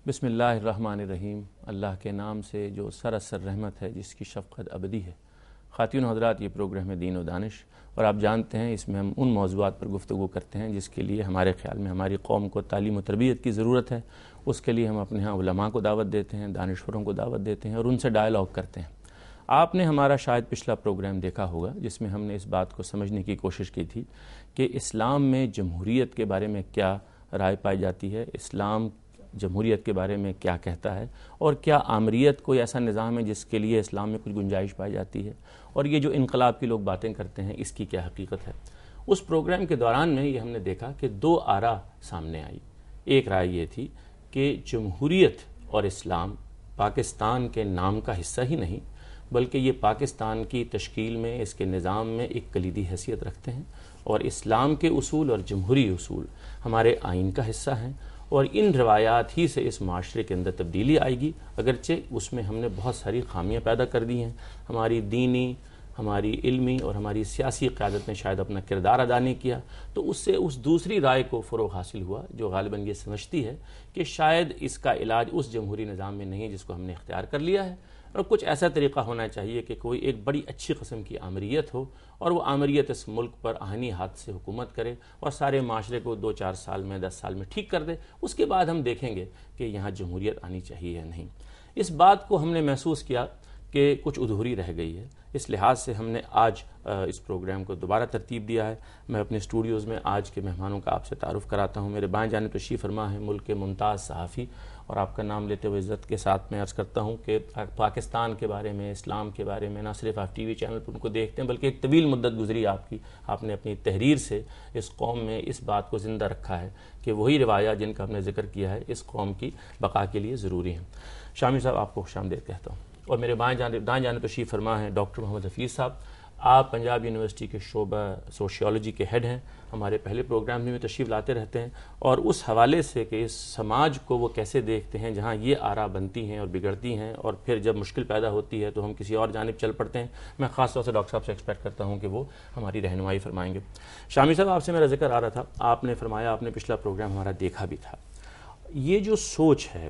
بسم اللہ الرحمن الرحیم۔ اللہ کے نام سے جو سراسر رحمت ہے، جس کی شفقت ابدی ہے۔ خواتین و حضرات، یہ پروگرام ہے دین و دانش، اور آپ جانتے ہیں اس میں ہم ان موضوعات پر گفتگو کرتے ہیں جس کے لیے ہمارے خیال میں ہماری قوم کو تعلیم و تربیت کی ضرورت ہے۔ اس کے لیے ہم اپنے ہاں علماء کو دعوت دیتے ہیں، دانشوروں کو دعوت دیتے ہیں اور ان سے ڈائلاگ کرتے ہیں۔ آپ نے ہمارا شاید پچھلا پروگرام دیکھا ہوگا جس میں ہم نے اس بات کو سمجھنے کی کوشش کی تھی کہ اسلام میں جمہوریت کے بارے میں کیا رائے پائی جاتی ہے، اسلام جمہوریت کے بارے میں کیا کہتا ہے، اور کیا آمریت کوئی ایسا نظام ہے جس کے لیے اسلام میں کچھ گنجائش پائی جاتی ہے، اور یہ جو انقلاب کی لوگ باتیں کرتے ہیں اس کی کیا حقیقت ہے۔ اس پروگرام کے دوران میں یہ ہم نے دیکھا کہ دو آراء سامنے آئی۔ ایک رائے یہ تھی کہ جمہوریت اور اسلام پاکستان کے نام کا حصہ ہی نہیں، بلکہ یہ پاکستان کی تشکیل میں، اس کے نظام میں ایک کلیدی حیثیت رکھتے ہیں، اور اسلام کے اصول اور جمہوری اصول ہمارے آئین کا حصہ ہیں، اور ان روایات ہی سے اس معاشرے کے اندر تبدیلی آئے گی، اگرچہ اس میں ہم نے بہت ساری خامیاں پیدا کر دی ہیں۔ ہماری دینی، ہماری علمی اور ہماری سیاسی قیادت نے شاید اپنا کردار ادا نہیں کیا، تو اس سے اس دوسری رائے کو فروغ حاصل ہوا جو غالباً یہ سمجھتی ہے کہ شاید اس کا علاج اس جمہوری نظام میں نہیں جس کو ہم نے اختیار کر لیا ہے، اور کچھ ایسا طریقہ ہونا چاہیے کہ کوئی ایک بڑی اچھی قسم کی آمریت ہو، اور وہ آمریت اس ملک پر آہنی ہاتھ سے حکومت کرے اور سارے معاشرے کو 2-4 سال میں 10 سال میں ٹھیک کر دے۔ اس کے بعد ہم دیکھیں گے کہ یہاں جمہوریت آنی چاہیے یا نہیں۔ اس بات کو ہم نے محسوس کیا کہ کچھ ادھوری رہ گئی ہے، اس لحاظ سے ہم نے آج اس پروگرام کو دوبارہ ترتیب دیا ہے۔ میں اپنے اسٹوڈیوز میں آج کے مہمانوں کا آپ سے تعارف کراتا ہوں۔ میرے بائیں جانب تشریف فرما ہے ملک کے ممتاز صحافی، اور آپ کا نام لیتے ہوئے عزت کے ساتھ میں عرض کرتا ہوں کہ پاکستان کے بارے میں، اسلام کے بارے میں نہ صرف آپ ٹی وی چینل پر ان کو دیکھتے ہیں، بلکہ ایک طویل مدت گزری آپ کی، آپ نے اپنی تحریر سے اس قوم میں اس بات کو زندہ رکھا ہے کہ وہی روایات جن کا ہم نے ذکر کیا ہے اس قوم کی بقا کے لیے ضروری ہیں۔ شامی صاحب، آپ کو خوش آمدید کہتا ہوں۔ اور میرے دائیں جانب تشریف فرما ہیں ڈاکٹر محمد حفیظ صاحب۔ آپ پنجاب یونیورسٹی کے شعبہ سوشیالوجی کے ہیڈ ہیں، ہمارے پہلے پروگرام میں تشریف لاتے رہتے ہیں، اور اس حوالے سے کہ اس سماج کو وہ کیسے دیکھتے ہیں جہاں یہ آراء بنتی ہیں اور بگڑتی ہیں، اور پھر جب مشکل پیدا ہوتی ہے تو ہم کسی اور جانب چل پڑتے ہیں، میں خاص طور سے ڈاکٹر صاحب سے ایکسپیکٹ کرتا ہوں کہ وہ ہماری رہنمائی فرمائیں گے۔ شامی صاحب، آپ سے میرا ذکر آ رہا تھا، آپ نے فرمایا، آپ نے پچھلا پروگرام ہمارا دیکھا بھی تھا، یہ جو سوچ ہے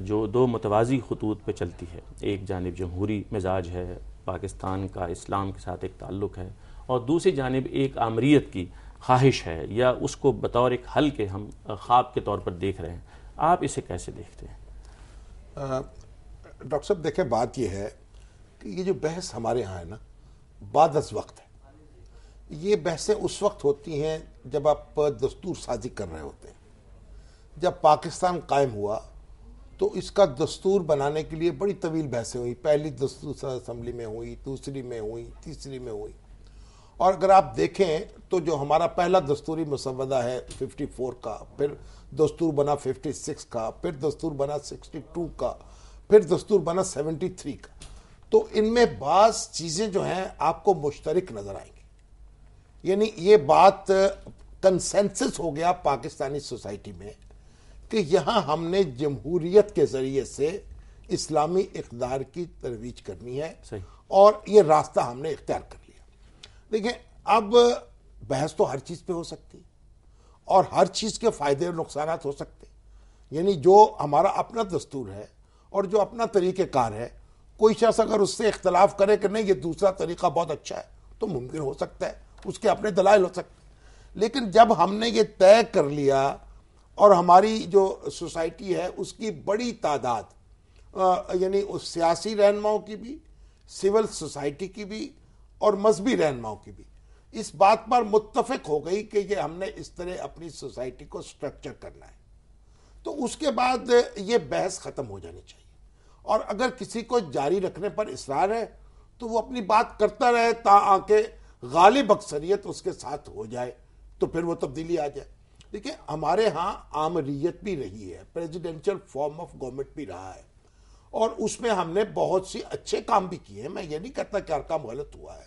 جو دو متوازی خطوط پہ چلتی ہے، ایک جانب جمہوری مزاج ہے، پاکستان کا اسلام کے ساتھ ایک تعلق ہے، اور دوسری جانب ایک آمریت کی خواہش ہے، یا اس کو بطور ایک حل کے ہم خواب کے طور پر دیکھ رہے ہیں، آپ اسے کیسے دیکھتے ہیں؟ ڈاکٹر صاحب دیکھیں، بات یہ ہے کہ یہ جو بحث ہمارے ہاں ہے نا، بعد از وقت ہے۔ یہ بحثیں اس وقت ہوتی ہیں جب آپ دستور سازی کر رہے ہوتے ہیں۔ جب پاکستان قائم ہوا تو اس کا دستور بنانے کے لیے بڑی طویل بحثیں ہوئی، پہلی دستور اسمبلی میں ہوئی، دوسری میں ہوئی، تیسری میں ہوئی، اور اگر آپ دیکھیں تو جو ہمارا پہلا دستوری مسودہ ہے 54 کا، پھر دستور بنا 56 کا، پھر دستور بنا 62 کا، پھر دستور بنا 73 کا، تو ان میں بعض چیزیں جو ہیں آپ کو مشترک نظر آئیں گی۔ یعنی یہ بات کنسنسس ہو گیا پاکستانی سوسائٹی میں کہ یہاں ہم نے جمہوریت کے ذریعے سے اسلامی اقدار کی ترویج کرنی ہے، اور یہ راستہ ہم نے اختیار کر لیا۔ دیکھیں، اب بحث تو ہر چیز پہ ہو سکتی، اور ہر چیز کے فائدے اور نقصانات ہو سکتے، یعنی جو ہمارا اپنا دستور ہے اور جو اپنا طریقہ کار ہے، کوئی شخص اگر اس سے اختلاف کرے کہ نہیں یہ دوسرا طریقہ بہت اچھا ہے تو ممکن ہو سکتا ہے، اس کے اپنے دلائل ہو سکتے ہیں، لیکن جب ہم نے یہ طے کر لیا، اور ہماری جو سوسائٹی ہے اس کی بڑی تعداد، یعنی اس سیاسی رہنماؤں کی بھی، سول سوسائٹی کی بھی، اور مذہبی رہنماؤں کی بھی، اس بات پر متفق ہو گئی کہ یہ ہم نے اس طرح اپنی سوسائٹی کو سٹرکچر کرنا ہے، تو اس کے بعد یہ بحث ختم ہو جانی چاہیے، اور اگر کسی کو جاری رکھنے پر اصرار ہے تو وہ اپنی بات کرتا رہے تاکہ غالب اکثریت اس کے ساتھ ہو جائے، تو پھر وہ تبدیلی آ جائے۔ دیکھیں، ہمارے ہاں آمریت بھی رہی ہے، پریزیڈنشل فارم آف گورنمنٹ بھی رہا ہے، اور اس میں ہم نے بہت سی اچھے کام بھی کیے ہیں، میں یہ نہیں کہتا کہ ہر کام غلط ہوا ہے،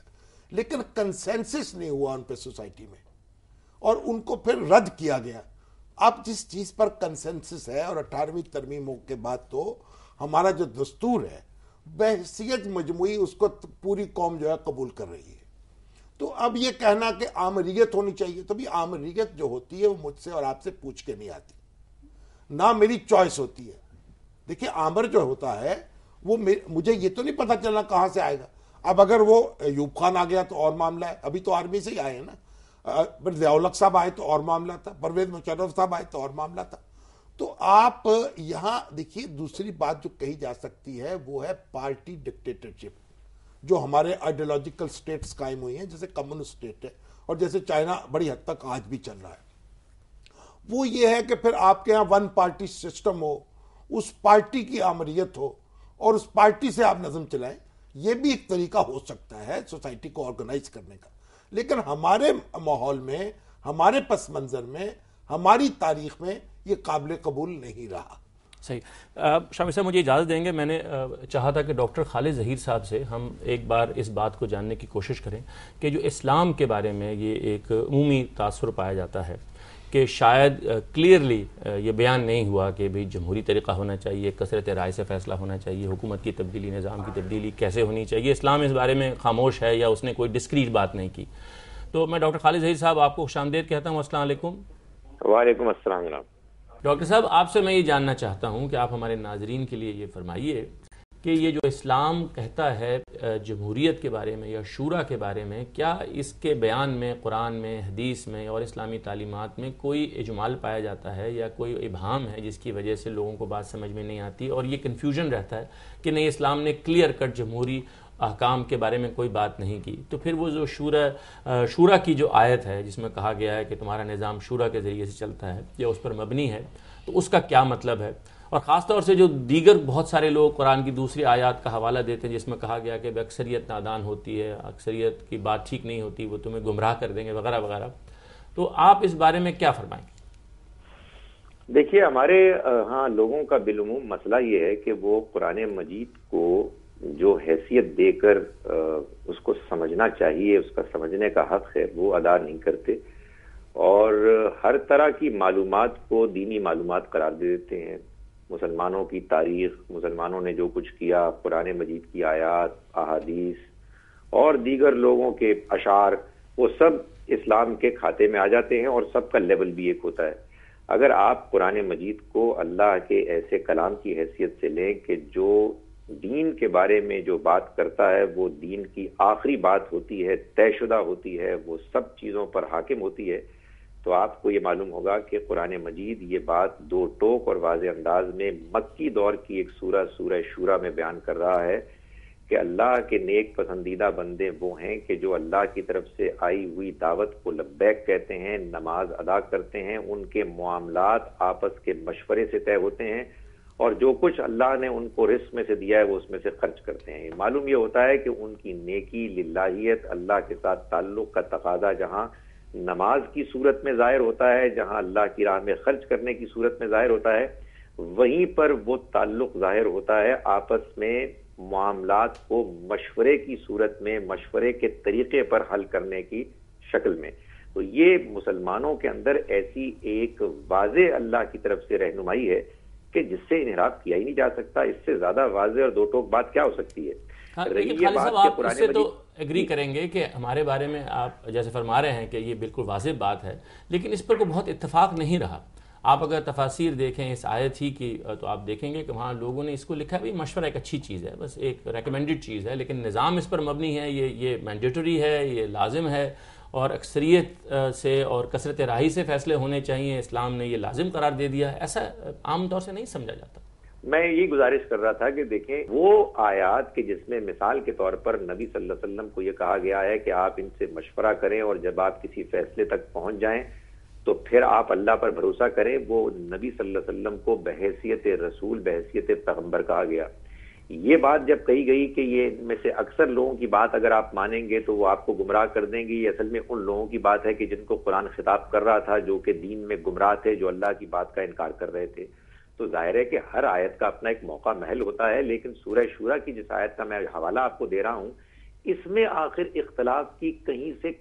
لیکن کنسنسس نہیں ہوا ان پہ سوسائٹی میں، اور ان کو پھر رد کیا گیا۔ اب جس چیز پر کنسنسس ہے، اور 18ویں ترمیم کے بعد تو ہمارا جو دستور ہے بحیثیت مجموعی اس کو پوری قوم جو ہے قبول کر رہی ہے، تو اب یہ کہنا کہ آمریت ہونی چاہیے، تو بھی آمریت جو ہوتی ہے وہ مجھ سے اور آپ سے پوچھ کے نہیں آتی، نہ میری چوائس ہوتی ہے، دیکھیں عامر جو ہوتا ہے وہ مجھے یہ تو نہیں پتا چلنا کہاں سے آئے گا. اب اگر وہ ایوب خان آ گیا تو اور معاملہ ہے, ابھی تو آرمی سے ہی آئے ہیں نا, پھر ضیاء الحق صاحب آئے تو اور معاملہ تھا, پرویز مشرف صاحب آئے تو اور معاملہ تھا. تو آپ یہاں دیکھیے دوسری بات جو کہی جا سکتی ہے وہ ہے پارٹی ڈکٹیٹرشپ, جو ہمارے آئیڈیالوجیکل سٹیٹس قائم ہوئی ہیں, جیسے کمیونسٹ سٹیٹ ہے اور جیسے چائنا بڑی حد تک آج بھی چل رہا ہے. وہ یہ ہے کہ پھر آپ کے ہاں ون پارٹی سسٹم ہو, اس پارٹی کی آمریت ہو اور اس پارٹی سے آپ نظم چلائیں. یہ بھی ایک طریقہ ہو سکتا ہے سوسائٹی کو آرگنائز کرنے کا, لیکن ہمارے ماحول میں, ہمارے پس منظر میں, ہماری تاریخ میں یہ قابل قبول نہیں رہا. صحیح. شامل صاحب مجھے اجازت دیں گے, میں نے چاہا تھا کہ ڈاکٹر خالد ظہیر صاحب سے ہم ایک بار اس بات کو جاننے کی کوشش کریں کہ جو اسلام کے بارے میں یہ ایک عمومی تاثر پایا جاتا ہے کہ شاید کلیئرلی یہ بیان نہیں ہوا کہ بھئی جمہوری طریقہ ہونا چاہیے, کثرت رائے سے فیصلہ ہونا چاہیے, حکومت کی تبدیلی, نظام کی تبدیلی کیسے ہونی چاہیے, اسلام اس بارے میں خاموش ہے یا اس نے کوئی ڈسکریٹ بات نہیں کی. تو میں ڈاکٹر خالد ظہیر صاحب آپ کو خوش آمدید کہتا ہوں. السلام علیکم. وعلیکم السلام جناب. ڈاکٹر صاحب آپ سے میں یہ جاننا چاہتا ہوں کہ آپ ہمارے ناظرین کے لیے یہ فرمائیے کہ یہ جو اسلام کہتا ہے جمہوریت کے بارے میں یا شورا کے بارے میں, کیا اس کے بیان میں قرآن میں, حدیث میں اور اسلامی تعلیمات میں کوئی اجمال پایا جاتا ہے یا کوئی ابہام ہے جس کی وجہ سے لوگوں کو بات سمجھ میں نہیں آتی اور یہ کنفیوژن رہتا ہے کہ نہیں اسلام نے کلیئر کٹ جمہوری احکام کے بارے میں کوئی بات نہیں کی؟ تو پھر وہ جو شورا کی جو آیت ہے جس میں کہا گیا ہے کہ تمہارا نظام شورا کے ذریعے سے چلتا ہے یا اس پر مبنی ہے, تو اس کا کیا مطلب ہے؟ اور خاص طور سے جو دیگر بہت سارے لوگ قرآن کی دوسری آیات کا حوالہ دیتے ہیں جس میں کہا گیا کہ اکثریت نادان ہوتی ہے, اکثریت کی بات ٹھیک نہیں ہوتی, وہ تمہیں گمراہ کر دیں گے وغیرہ وغیرہ. تو آپ اس بارے میں کیا فرمائیں گے؟ دیکھیے ہمارے ہاں لوگوں کا بالعموم مسئلہ یہ ہے کہ وہ قرآن مجید کو جو حیثیت دے کر اس کو سمجھنا چاہیے, اس کا سمجھنے کا حق ہے, وہ ادا نہیں کرتے اور ہر طرح کی معلومات کو دینی معلومات قرار دے دیتے ہیں. مسلمانوں کی تاریخ, مسلمانوں نے جو کچھ کیا, قرآن مجید کی آیات, احادیث اور دیگر لوگوں کے اشعار, وہ سب اسلام کے کھاتے میں آ جاتے ہیں اور سب کا لیول بھی ایک ہوتا ہے. اگر آپ قرآن مجید کو اللہ کے ایسے کلام کی حیثیت سے لیں کہ جو دین کے بارے میں جو بات کرتا ہے وہ دین کی آخری بات ہوتی ہے, طے شدہ ہوتی ہے, وہ سب چیزوں پر حاکم ہوتی ہے, تو آپ کو یہ معلوم ہوگا کہ قرآن مجید یہ بات دو ٹوک اور واضح انداز میں مکی دور کی ایک سورہ شورا میں بیان کر رہا ہے کہ اللہ کے نیک پسندیدہ بندے وہ ہیں کہ جو اللہ کی طرف سے آئی ہوئی دعوت کو لبیک کہتے ہیں, نماز ادا کرتے ہیں, ان کے معاملات آپس کے مشورے سے طے ہوتے ہیں اور جو کچھ اللہ نے ان کو رزق میں سے دیا ہے وہ اس میں سے خرچ کرتے ہیں. معلوم یہ ہوتا ہے کہ ان کی نیکی, للہیت, اللہ کے ساتھ تعلق کا تقاضا جہاں نماز کی صورت میں ظاہر ہوتا ہے, جہاں اللہ کی راہ میں خرچ کرنے کی صورت میں ظاہر ہوتا ہے, وہیں پر وہ تعلق ظاہر ہوتا ہے آپس میں معاملات کو مشورے کی صورت میں, مشورے کے طریقے پر حل کرنے کی شکل میں. تو یہ مسلمانوں کے اندر ایسی ایک واضح اللہ کی طرف سے رہنمائی ہے کہ جس سے انحراف کیا ہی نہیں جا سکتا. اس سے زیادہ واضح اور دو ٹوک بات کیا ہو سکتی ہے؟ لیکن خالد صاحب آپ اس سے تو ایگری کریں گے کہ ہمارے بارے میں آپ جیسے فرما رہے ہیں کہ یہ بالکل واضح بات ہے, لیکن اس پر کوئی بہت اتفاق نہیں رہا. آپ اگر تفاسیر دیکھیں اس آیت ہی کی تو آپ دیکھیں گے کہ وہاں لوگوں نے اس کو لکھا ہے مشورہ ایک اچھی چیز ہے, بس ایک ریکمینڈڈ چیز ہے, لیکن نظام اس پر مبنی ہے, یہ مینڈیٹری ہے, یہ لازم ہے اور اکثریت سے اور کثرت راہی سے فیصلے ہونے چاہیے. اسلام نے یہ لازم قرار دے دیا ہے. ایسا عام طور سے نہیں سمجھا جاتا. میں یہ گزارش کر رہا تھا کہ دیکھیں وہ آیات کہ جس میں مثال کے طور پر نبی صلی اللہ علیہ وسلم کو یہ کہا گیا ہے کہ آپ ان سے مشورہ کریں اور جب آپ کسی فیصلے تک پہنچ جائیں تو پھر آپ اللہ پر بھروسہ کریں, وہ نبی صلی اللہ علیہ وسلم کو بحیثیت رسول, بحیثیت پیغمبر کہا گیا. یہ بات جب کہی گئی کہ یہ ان میں سے اکثر لوگوں کی بات اگر آپ مانیں گے تو وہ آپ کو گمراہ کر دیں گے, یہ اصل میں ان لوگوں کی بات ہے کہ جن کو قرآن خطاب کر رہا تھا, جو کہ دین میں گمراہ تھے, جو اللہ کی بات کا انکار کر رہے تھے. تو ظاہر ہے کہ ہر آیت کا اپنا ایک موقع محل ہوتا ہے, لیکن سورہ شورا کی جس آیت کا میں حوالہ آپ کو دے رہا ہوں, اس میں آخر اختلاف کی کہیں سے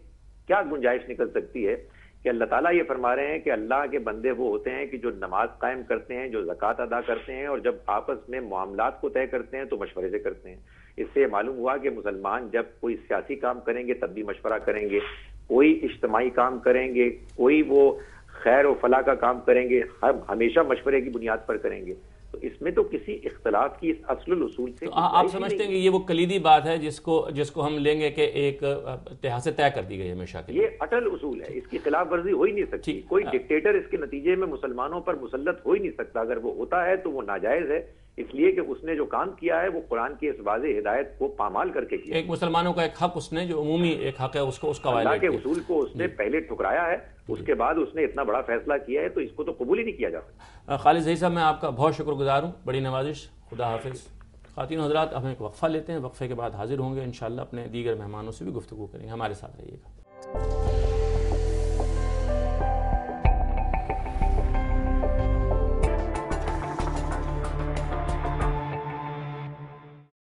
کیا گنجائش نکل سکتی ہے کہ اللہ تعالیٰ یہ فرما رہے ہیں کہ اللہ کے بندے وہ ہوتے ہیں کہ جو نماز قائم کرتے ہیں, جو زکوٰۃ ادا کرتے ہیں اور جب آپس میں معاملات کو طے کرتے ہیں تو مشورے سے کرتے ہیں. اس سے معلوم ہوا کہ مسلمان جب کوئی سیاسی کام کریں گے تب بھی مشورہ کریں گے, کوئی اجتماعی کام کریں گے, کوئی وہ خیر و فلاح کا کام کریں گے, ہمیشہ مشورے کی بنیاد پر کریں گے. تو اس میں تو کسی اختلاف کی اس اصل الاصول سے آپ سمجھتے ہیں کہ یہ وہ کلیدی بات ہے جس کو ہم لیں گے کہ ایک اتحاد سے طے کر دی گئی ہمیشہ کے لیے؟ یہ اٹل اصول ہے، اس کی خلاف ورزی ہو ہی نہیں سکتی. کوئی ڈکٹیٹر اس کے نتیجے میں مسلمانوں پر مسلط ہو ہی نہیں سکتا. اگر وہ ہوتا ہے تو وہ ناجائز ہے، اس لیے کہ اس نے جو کام کیا ہے وہ قرآن کی اس واضح ہدایت کو پامال کر کے کیا. ایک مسلمانوں کا ایک حق اس نے جو عمومی ایک حق ہے اس کا اللہ وائلیٹ کے کیا. اصول کو اس نے پہلے ٹھکرایا ہے، اس کے بعد اس نے اتنا بڑا فیصلہ کیا ہے، تو اس کو تو قبول ہی نہیں کیا جا سکتا. خالد ظہیر صاحب، میں آپ کا بہت شکر گزار ہوں، بڑی نوازش. خدا حافظ. خواتین حضرات، ہم ایک وقفہ لیتے ہیں، وقفے کے بعد حاضر ہوں گے انشاءاللہ. اپنے دیگر مہمانوں سے بھی گفتگو کریں گے، ہمارے ساتھ رہیے گا.